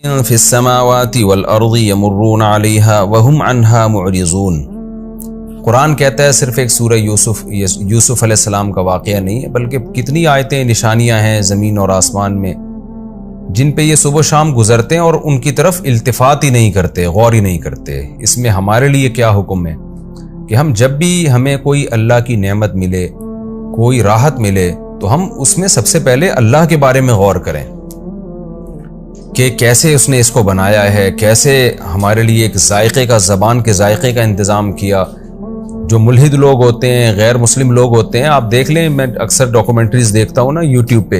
فی السماوات والارض یمرون علیہا وہم عنہا معرضون۔ قرآن کہتا ہے صرف ایک سورہ یوسف علیہ السلام کا واقعہ نہیں ہے، بلکہ کتنی آیتیں نشانیاں ہیں زمین اور آسمان میں جن پہ یہ صبح و شام گزرتے ہیں اور ان کی طرف التفات ہی نہیں کرتے، غور ہی نہیں کرتے۔ اس میں ہمارے لیے کیا حکم ہے کہ ہم جب بھی ہمیں کوئی اللہ کی نعمت ملے، کوئی راحت ملے، تو ہم اس میں سب سے پہلے اللہ کے بارے میں غور کریں کہ کیسے اس نے اس کو بنایا ہے، کیسے ہمارے لیے ایک ذائقے کا، زبان کے ذائقے کا انتظام کیا۔ جو ملحد لوگ ہوتے ہیں، غیر مسلم لوگ ہوتے ہیں، آپ دیکھ لیں، میں اکثر ڈاکومنٹریز دیکھتا ہوں نا یوٹیوب پہ،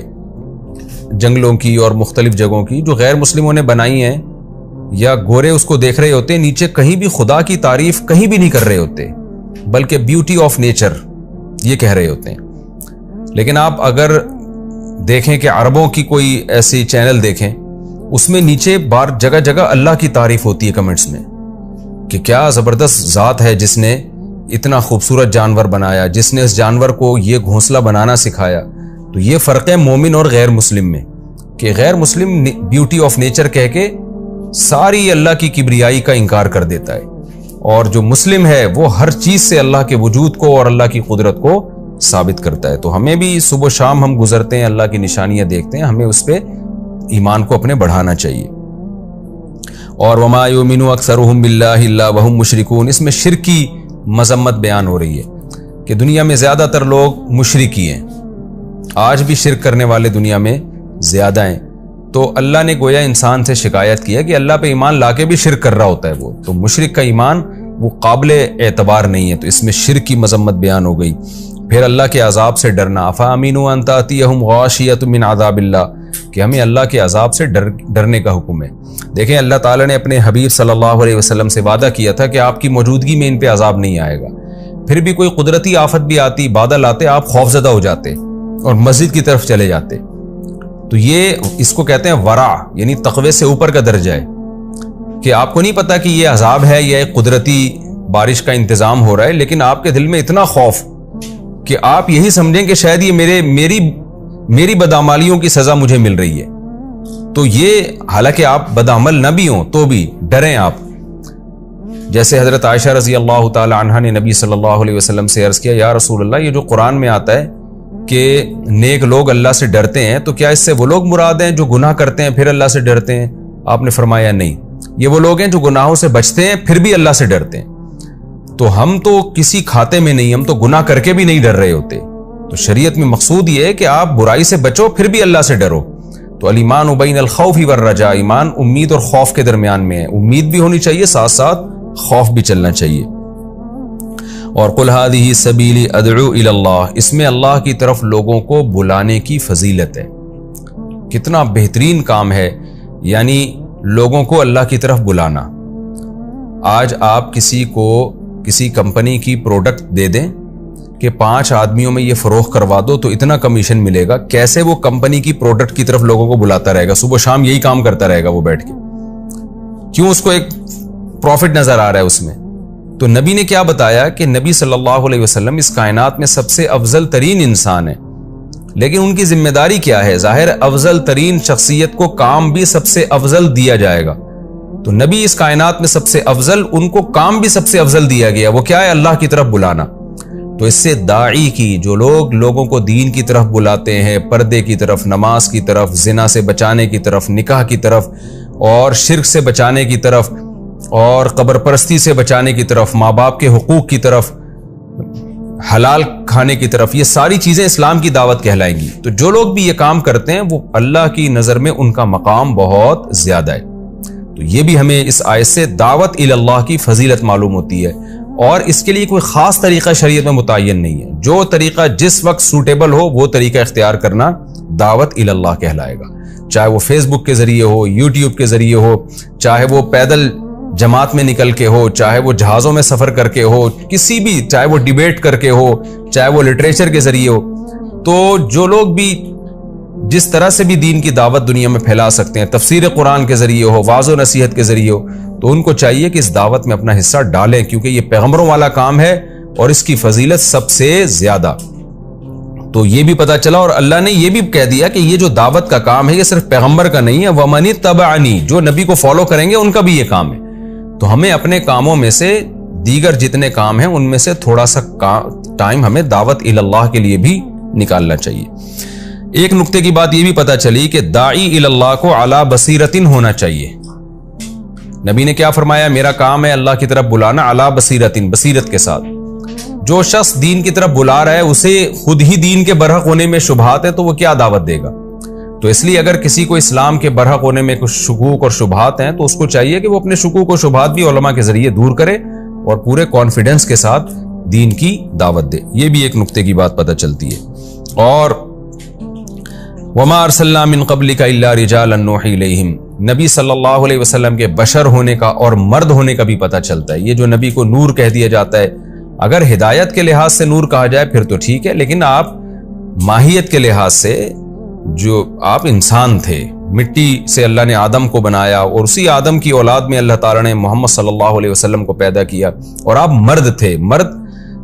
جنگلوں کی اور مختلف جگہوں کی جو غیر مسلموں نے بنائی ہیں، یا گورے اس کو دیکھ رہے ہوتے ہیں، نیچے کہیں بھی خدا کی تعریف کہیں بھی نہیں کر رہے ہوتے، بلکہ بیوٹی آف نیچر یہ کہہ رہے ہوتے ہیں۔ لیکن آپ اگر دیکھیں کہ عربوں کی کوئی ایسی چینل دیکھیں، اس میں نیچے بار جگہ جگہ اللہ کی تعریف ہوتی ہے کمنٹس میں، کہ کیا زبردست ذات ہے جس نے اتنا خوبصورت جانور بنایا، جس نے اس جانور کو یہ گھونسلہ بنانا سکھایا۔ تو یہ فرق ہے مومن اور غیر مسلم میں، کہ غیر مسلم بیوٹی آف نیچر کہہ کے ساری اللہ کی کبریائی کا انکار کر دیتا ہے، اور جو مسلم ہے وہ ہر چیز سے اللہ کے وجود کو اور اللہ کی قدرت کو ثابت کرتا ہے۔ تو ہمیں بھی صبح و شام ہم گزرتے ہیں، اللہ کی نشانیاں دیکھتے ہیں، ہمیں اس پہ ایمان کو اپنے بڑھانا چاہیے۔ اور وما یؤمن اکثرهم باللہ الا وهم مشرکون، اس میں شرک کی مذمت بیان ہو رہی ہے کہ دنیا میں زیادہ تر لوگ مشرک ہی ہیں، آج بھی شرک کرنے والے دنیا میں زیادہ ہیں۔ تو اللہ نے گویا انسان سے شکایت کیا کہ اللہ پہ ایمان لا کے بھی شرک کر رہا ہوتا ہے وہ، تو مشرک کا ایمان وہ قابل اعتبار نہیں ہے، تو اس میں شرک کی مذمت بیان ہو گئی۔ پھر اللہ کے عذاب سے ڈرنا، افامنوا ان تأتیہم غاشیۃ من عذاب اللہ، کہ ہمیں اللہ کے عذاب سے ڈرنے کا حکم ہے۔ دیکھیں اللہ تعالیٰ نے اپنے حبیب صلی اللہ علیہ وسلم سے وعدہ کیا تھا کہ آپ کی موجودگی میں ان پہ عذاب نہیں آئے گا، پھر بھی کوئی قدرتی آفت بھی آتی، بادل آتے، آپ خوفزدہ ہو جاتے اور مسجد کی طرف چلے جاتے۔ تو یہ اس کو کہتے ہیں ورع، یعنی تقوی سے اوپر کا درجہ ہے، کہ آپ کو نہیں پتا کہ یہ عذاب ہے یا ایک قدرتی بارش کا انتظام ہو رہا ہے، لیکن آپ کے دل میں اتنا خوف کہ آپ یہی سمجھیں کہ شاید یہ میری بدعمالیوں کی سزا مجھے مل رہی ہے۔ تو یہ حالانکہ آپ بدعمل نہ بھی ہوں تو بھی ڈریں آپ۔ جیسے حضرت عائشہ رضی اللہ تعالی عنہا نے نبی صلی اللہ علیہ وسلم سے عرض کیا، یا رسول اللہ، یہ جو قرآن میں آتا ہے کہ نیک لوگ اللہ سے ڈرتے ہیں، تو کیا اس سے وہ لوگ مراد ہیں جو گناہ کرتے ہیں پھر اللہ سے ڈرتے ہیں؟ آپ نے فرمایا نہیں، یہ وہ لوگ ہیں جو گناہوں سے بچتے ہیں پھر بھی اللہ سے ڈرتے ہیں۔ تو ہم تو کسی کھاتے میں نہیں، ہم تو گناہ کر کے بھی نہیں ڈر رہے ہوتے۔ تو شریعت میں مقصود یہ ہے کہ آپ برائی سے بچو پھر بھی اللہ سے ڈرو۔ تو الایمان بین الخوف والرجاء، ایمان امید اور خوف کے درمیان میں ہے، امید بھی ہونی چاہیے، ساتھ ساتھ خوف بھی چلنا چاہیے۔ اور قل ھذہ سبیلی ادعو الی اللہ، اس میں اللہ کی طرف لوگوں کو بلانے کی فضیلت ہے۔ کتنا بہترین کام ہے، یعنی لوگوں کو اللہ کی طرف بلانا۔ آج آپ کسی کو کسی کمپنی کی پروڈکٹ دے دیں کہ 5 آدمیوں میں یہ فروخت کروا دو تو اتنا کمیشن ملے گا، کیسے وہ کمپنی کی پروڈکٹ کی طرف لوگوں کو بلاتا رہے گا، صبح شام یہی کام کرتا رہے گا وہ بیٹھ کے، کیوں؟ اس کو ایک پروفٹ نظر آ رہا ہے اس میں۔ تو نبی نے کیا بتایا کہ نبی صلی اللہ علیہ وسلم اس کائنات میں سب سے افضل ترین انسان ہے، لیکن ان کی ذمہ داری کیا ہے؟ ظاہر افضل ترین شخصیت کو کام بھی سب سے افضل دیا جائے گا، تو نبی اس کائنات میں سب سے افضل، ان کو کام بھی سب سے افضل دیا گیا، وہ کیا ہے؟ اللہ کی طرف بلانا۔ تو اس سے داعی کی، جو لوگ لوگوں کو دین کی طرف بلاتے ہیں، پردے کی طرف، نماز کی طرف، زنا سے بچانے کی طرف، نکاح کی طرف، اور شرک سے بچانے کی طرف، اور قبر پرستی سے بچانے کی طرف، ماں باپ کے حقوق کی طرف، حلال کھانے کی طرف، یہ ساری چیزیں اسلام کی دعوت کہلائیں گی۔ تو جو لوگ بھی یہ کام کرتے ہیں وہ اللہ کی نظر میں ان کا مقام بہت زیادہ ہے۔ تو یہ بھی ہمیں اس آیت سے دعوت الی اللہ کی فضیلت معلوم ہوتی ہے، اور اس کے لیے کوئی خاص طریقہ شریعت میں متعین نہیں ہے، جو طریقہ جس وقت سوٹیبل ہو وہ طریقہ اختیار کرنا دعوت الی اللہ کہلائے گا، چاہے وہ فیس بک کے ذریعے ہو، یوٹیوب کے ذریعے ہو، چاہے وہ پیدل جماعت میں نکل کے ہو، چاہے وہ جہازوں میں سفر کر کے ہو، کسی بھی، چاہے وہ ڈیبیٹ کر کے ہو، چاہے وہ لٹریچر کے ذریعے ہو۔ تو جو لوگ بھی جس طرح سے بھی دین کی دعوت دنیا میں پھیلا سکتے ہیں، تفسیر قرآن کے ذریعے ہو، واعظ و نصیحت کے ذریعے ہو، تو ان کو چاہیے کہ اس دعوت میں اپنا حصہ ڈالیں، کیونکہ یہ پیغمبروں والا کام ہے اور اس کی فضیلت سب سے زیادہ۔ تو یہ بھی پتہ چلا، اور اللہ نے یہ بھی کہہ دیا کہ یہ جو دعوت کا کام ہے یہ صرف پیغمبر کا نہیں ہے، وَمَنِ اتَّبَعَنِي، جو نبی کو فالو کریں گے ان کا بھی یہ کام ہے۔ تو ہمیں اپنے کاموں میں سے دیگر جتنے کام ہیں ان میں سے تھوڑا سا ٹائم ہمیں دعوت اللہ کے لیے بھی نکالنا چاہیے۔ ایک نقطے کی بات یہ بھی پتہ چلی کہ داعی اللہ کو علی بصیرتن ہونا چاہیے۔ نبی نے کیا فرمایا؟ میرا کام ہے اللہ کی طرف بلانا علی بصیرتن، بصیرت کے ساتھ۔ جو شخص دین کی طرف بلا رہا ہے اسے خود ہی دین کے برحق ہونے میں شبہات ہے تو وہ کیا دعوت دے گا؟ تو اس لیے اگر کسی کو اسلام کے برحق ہونے میں کچھ شکوک اور شبہات ہیں تو اس کو چاہیے کہ وہ اپنے شکوک و شبہات بھی علماء کے ذریعے دور کرے اور پورے کانفیڈنس کے ساتھ دین کی دعوت دے۔ یہ بھی ایک نقطے کی بات پتہ چلتی ہے۔ اور وما ارسلنا من قبلک الا رجالا نوحی الیہم، نبی صلی اللہ علیہ وسلم کے بشر ہونے کا اور مرد ہونے کا بھی پتہ چلتا ہے۔ یہ جو نبی کو نور کہہ دیا جاتا ہے، اگر ہدایت کے لحاظ سے نور کہا جائے پھر تو ٹھیک ہے، لیکن آپ ماہیت کے لحاظ سے جو آپ انسان تھے، مٹی سے اللہ نے آدم کو بنایا اور اسی آدم کی اولاد میں اللہ تعالیٰ نے محمد صلی اللہ علیہ وسلم کو پیدا کیا، اور آپ مرد تھے، مرد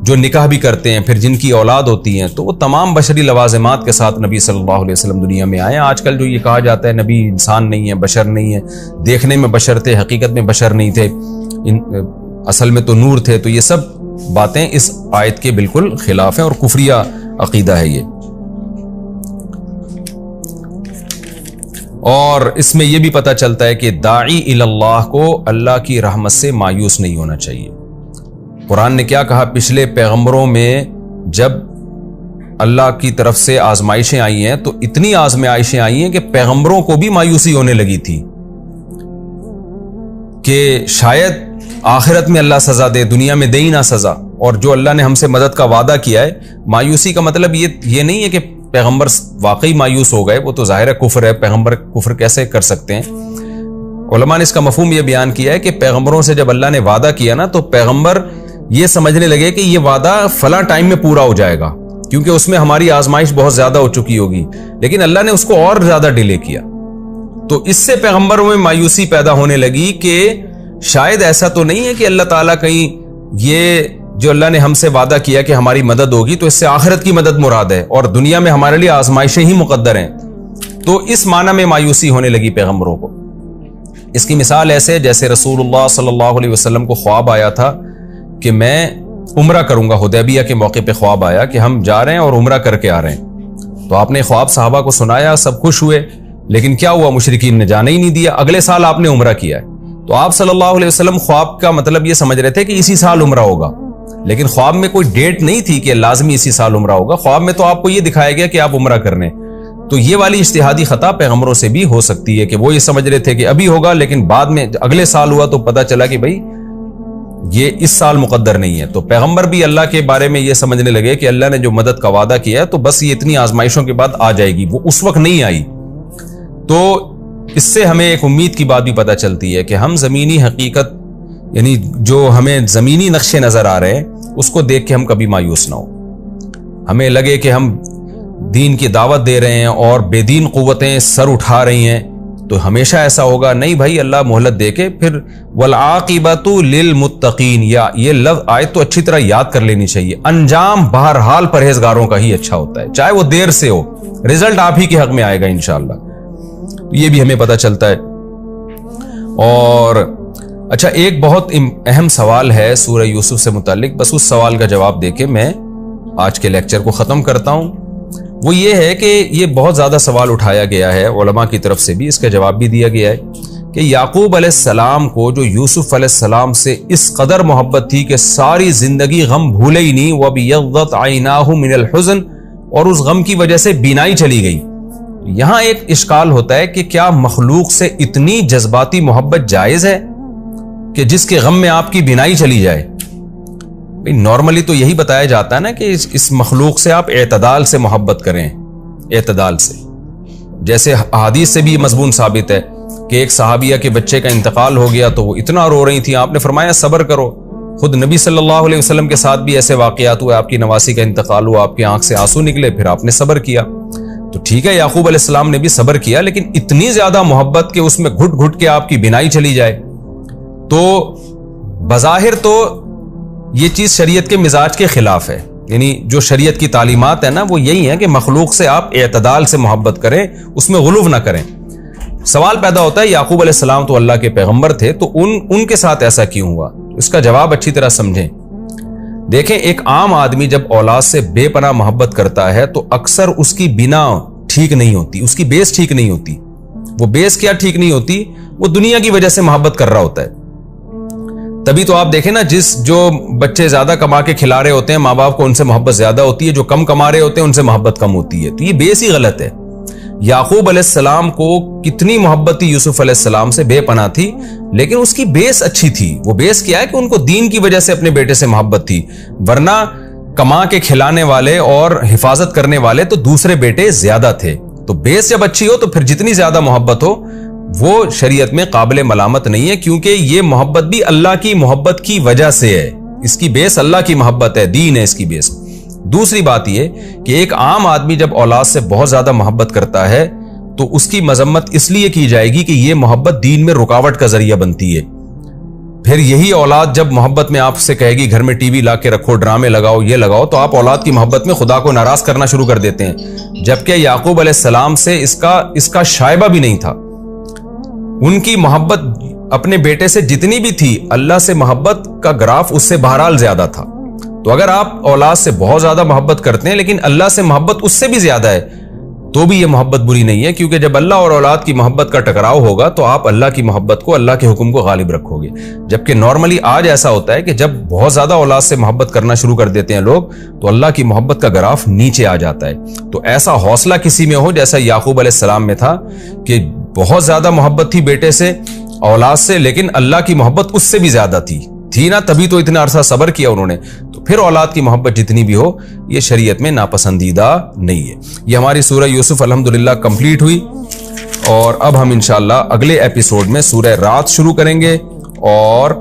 جو نکاح بھی کرتے ہیں پھر جن کی اولاد ہوتی ہیں، تو وہ تمام بشری لوازمات کے ساتھ نبی صلی اللہ علیہ وسلم دنیا میں آئے ہیں۔ آج کل جو یہ کہا جاتا ہے نبی انسان نہیں ہے، بشر نہیں ہے، دیکھنے میں بشر تھے حقیقت میں بشر نہیں تھے، اصل میں تو نور تھے، تو یہ سب باتیں اس آیت کے بالکل خلاف ہیں اور کفریہ عقیدہ ہے یہ۔ اور اس میں یہ بھی پتہ چلتا ہے کہ داعی اللہ کو اللہ کی رحمت سے مایوس نہیں ہونا چاہیے۔ قرآن نے کیا کہا؟ پچھلے پیغمبروں میں جب اللہ کی طرف سے آزمائشیں آئی ہیں تو اتنی آزمائشیں آئی ہیں کہ پیغمبروں کو بھی مایوسی ہونے لگی تھی کہ شاید آخرت میں اللہ سزا دے، دنیا میں دے ہی نہ سزا۔ اور جو اللہ نے ہم سے مدد کا وعدہ کیا ہے، مایوسی کا مطلب یہ نہیں ہے کہ پیغمبر واقعی مایوس ہو گئے، وہ تو ظاہر ہے کفر ہے، پیغمبر کفر کیسے کر سکتے ہیں؟ علماء نے اس کا مفہوم یہ بیان کیا ہے کہ پیغمبروں سے جب اللہ نے وعدہ کیا نا تو پیغمبر یہ سمجھنے لگے کہ یہ وعدہ فلاں ٹائم میں پورا ہو جائے گا کیونکہ اس میں ہماری آزمائش بہت زیادہ ہو چکی ہوگی، لیکن اللہ نے اس کو اور زیادہ ڈیلے کیا۔ تو اس سے پیغمبروں میں مایوسی پیدا ہونے لگی کہ شاید ایسا تو نہیں ہے کہ اللہ تعالیٰ کہیں یہ جو اللہ نے ہم سے وعدہ کیا کہ ہماری مدد ہوگی تو اس سے آخرت کی مدد مراد ہے اور دنیا میں ہمارے لیے آزمائشیں ہی مقدر ہیں۔ تو اس معنی میں مایوسی ہونے لگی پیغمبروں کو۔ اس کی مثال ایسے جیسے رسول اللہ صلی اللہ علیہ وسلم کو خواب آیا تھا کہ میں عمرہ کروں گا، حدیبیہ کے موقع پہ خواب آیا کہ ہم جا رہے ہیں اور عمرہ کر کے آ رہے ہیں۔ تو آپ نے خواب صحابہ کو سنایا، سب خوش ہوئے، لیکن کیا ہوا؟ مشرکین نے جانے ہی نہیں دیا۔ اگلے سال آپ نے عمرہ کیا ہے تو آپ صلی اللہ علیہ وسلم خواب کا مطلب یہ سمجھ رہے تھے کہ اسی سال عمرہ ہوگا، لیکن خواب میں کوئی ڈیٹ نہیں تھی کہ لازمی اسی سال عمرہ ہوگا۔ خواب میں تو آپ کو یہ دکھایا گیا کہ آپ عمرہ کرنے۔ تو یہ والی اجتہادی خطا پیغمبروں سے بھی ہو سکتی ہے کہ وہ یہ سمجھ رہے تھے کہ ابھی ہوگا، لیکن بعد میں اگلے سال ہوا تو پتہ چلا کہ بھائی یہ اس سال مقدر نہیں ہے۔ تو پیغمبر بھی اللہ کے بارے میں یہ سمجھنے لگے کہ اللہ نے جو مدد کا وعدہ کیا ہے تو بس یہ اتنی آزمائشوں کے بعد آ جائے گی، وہ اس وقت نہیں آئی۔ تو اس سے ہمیں ایک امید کی بات بھی پتہ چلتی ہے کہ ہم زمینی حقیقت یعنی جو ہمیں زمینی نقشے نظر آ رہے ہیں اس کو دیکھ کے ہم کبھی مایوس نہ ہو۔ ہمیں لگے کہ ہم دین کی دعوت دے رہے ہیں اور بے دین قوتیں سر اٹھا رہی ہیں تو ہمیشہ ایسا ہوگا، نہیں بھائی، اللہ مہلت دے کے پھر والعاقبۃ للمتقین، یا یہ لفظ آیت تو اچھی طرح یاد کر لینی چاہیے، انجام بہرحال پرہیزگاروں کا ہی اچھا ہوتا ہے، چاہے وہ دیر سے ہو، رزلٹ آپ ہی کے حق میں آئے گا انشاءاللہ۔ یہ بھی ہمیں پتہ چلتا ہے۔ اور اچھا، ایک بہت اہم سوال ہے سورہ یوسف سے متعلق، بس اس سوال کا جواب دے کے میں آج کے لیکچر کو ختم کرتا ہوں۔ وہ یہ ہے کہ یہ بہت زیادہ سوال اٹھایا گیا ہے علماء کی طرف سے بھی، اس کا جواب بھی دیا گیا ہے کہ یعقوب علیہ السلام کو جو یوسف علیہ السلام سے اس قدر محبت تھی کہ ساری زندگی غم بھولے ہی نہیں، وَبِيَضَّتْ عَيْنَاهُ مِنَ الْحُزْنِ، اور اس غم کی وجہ سے بینائی چلی گئی۔ یہاں ایک اشکال ہوتا ہے کہ کیا مخلوق سے اتنی جذباتی محبت جائز ہے کہ جس کے غم میں آپ کی بینائی چلی جائے؟ نارملی تو یہی بتایا جاتا ہے نا کہ اس مخلوق سے آپ اعتدال سے محبت کریں، اعتدال سے۔ جیسے احادیث سے بھی یہ مضمون ثابت ہے کہ ایک صحابیہ کے بچے کا انتقال ہو گیا تو وہ اتنا رو رہی تھیں، آپ نے فرمایا صبر کرو۔ خود نبی صلی اللہ علیہ وسلم کے ساتھ بھی ایسے واقعات ہوئے، آپ کی نواسی کا انتقال ہوا، آپ کی آنکھ سے آنسو نکلے، پھر آپ نے صبر کیا۔ تو ٹھیک ہے، یعقوب علیہ السلام نے بھی صبر کیا، لیکن اتنی زیادہ محبت کہ اس میں گھٹ گھٹ کے آپ کی بینائی چلی جائے، تو بظاہر تو یہ چیز شریعت کے مزاج کے خلاف ہے، یعنی جو شریعت کی تعلیمات ہے نا وہ یہی ہے کہ مخلوق سے آپ اعتدال سے محبت کریں، اس میں غلو نہ کریں۔ سوال پیدا ہوتا ہے یعقوب علیہ السلام تو اللہ کے پیغمبر تھے، تو ان کے ساتھ ایسا کیوں ہوا؟ اس کا جواب اچھی طرح سمجھیں۔ دیکھیں، ایک عام آدمی جب اولاد سے بے پناہ محبت کرتا ہے تو اکثر اس کی بنا ٹھیک نہیں ہوتی، اس کی بیس ٹھیک نہیں ہوتی۔ وہ بیس کیا ٹھیک نہیں ہوتی؟ وہ دنیا کی وجہ سے محبت کر رہا ہوتا ہے۔ تبھی تو آپ دیکھیں نا، جو بچے زیادہ کما کے کھلا رہے ہوتے ہیں ماں باپ کو ان سے محبت زیادہ ہوتی ہے، جو کم کما رہے ہوتے ہیں ان سے محبت کم ہوتی ہے۔ تو یہ بیس ہی غلط ہے۔ یعقوب علیہ السلام کو کتنی محبت تھی یوسف علیہ السلام سے، بے پناہ تھی، لیکن اس کی بیس اچھی تھی۔ وہ بیس کیا ہے کہ ان کو دین کی وجہ سے اپنے بیٹے سے محبت تھی، ورنہ کما کے کھلانے والے اور حفاظت کرنے والے تو دوسرے بیٹے زیادہ تھے۔ تو بیس جب اچھی ہو تو پھر جتنی زیادہ محبت ہو وہ شریعت میں قابل ملامت نہیں ہے، کیونکہ یہ محبت بھی اللہ کی محبت کی وجہ سے ہے۔ اس کی بیس اللہ کی محبت ہے، دین ہے اس کی بیس۔ دوسری بات یہ کہ ایک عام آدمی جب اولاد سے بہت زیادہ محبت کرتا ہے تو اس کی مذمت اس لیے کی جائے گی کہ یہ محبت دین میں رکاوٹ کا ذریعہ بنتی ہے۔ پھر یہی اولاد جب محبت میں آپ سے کہے گی گھر میں ٹی وی لا کے رکھو، ڈرامے لگاؤ، یہ لگاؤ، تو آپ اولاد کی محبت میں خدا کو ناراض کرنا شروع کر دیتے ہیں، جبکہ یعقوب علیہ السلام سے اس کا شائبہ بھی نہیں تھا۔ ان کی محبت اپنے بیٹے سے جتنی بھی تھی، اللہ سے محبت کا گراف اس سے بہرحال زیادہ تھا۔ تو اگر آپ اولاد سے بہت زیادہ محبت کرتے ہیں لیکن اللہ سے محبت اس سے بھی زیادہ ہے تو بھی یہ محبت بری نہیں ہے، کیونکہ جب اللہ اور اولاد کی محبت کا ٹکراؤ ہوگا تو آپ اللہ کی محبت کو، اللہ کے حکم کو غالب رکھو گے۔ جبکہ نارملی آج ایسا ہوتا ہے کہ جب بہت زیادہ اولاد سے محبت کرنا شروع کر دیتے ہیں لوگ تو اللہ کی محبت کا گراف نیچے آ جاتا ہے۔ تو ایسا حوصلہ کسی میں ہو جیسا یعقوب علیہ السلام میں تھا کہ بہت زیادہ محبت تھی بیٹے سے، اولاد سے، لیکن اللہ کی محبت اس سے بھی زیادہ تھی نا، تبھی تو اتنا عرصہ صبر کیا انہوں نے۔ تو پھر اولاد کی محبت جتنی بھی ہو یہ شریعت میں ناپسندیدہ نہیں ہے۔ یہ ہماری سورہ یوسف الحمدللہ کمپلیٹ ہوئی، اور اب ہم انشاءاللہ اگلے ایپیسوڈ میں سورہ رات شروع کریں گے، اور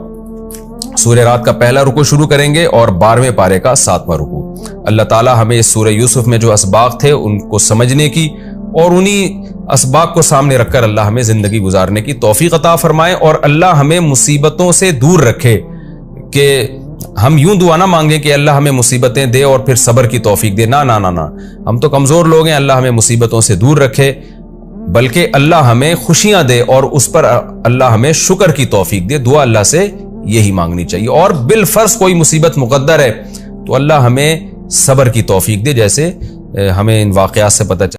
سورہ رات کا پہلا رکوع شروع کریں گے اور 12ویں پارے کا 7واں رکوع۔ اللہ تعالی ہمیں اس سورہ یوسف میں جو اسباق تھے ان کو سمجھنے کی اور انہی اسباق کو سامنے رکھ کر اللہ ہمیں زندگی گزارنے کی توفیق عطا فرمائے، اور اللہ ہمیں مصیبتوں سے دور رکھے، کہ ہم یوں دعا نہ مانگیں کہ اللہ ہمیں مصیبتیں دے اور پھر صبر کی توفیق دے۔ نہ نہ نہ نہ، ہم تو کمزور لوگ ہیں، اللہ ہمیں مصیبتوں سے دور رکھے، بلکہ اللہ ہمیں خوشیاں دے اور اس پر اللہ ہمیں شکر کی توفیق دے۔ دعا اللہ سے یہی مانگنی چاہیے، اور بالفرض کوئی مصیبت مقدر ہے تو اللہ ہمیں صبر کی توفیق دے، جیسے ہمیں ان واقعات سے پتہ چلا۔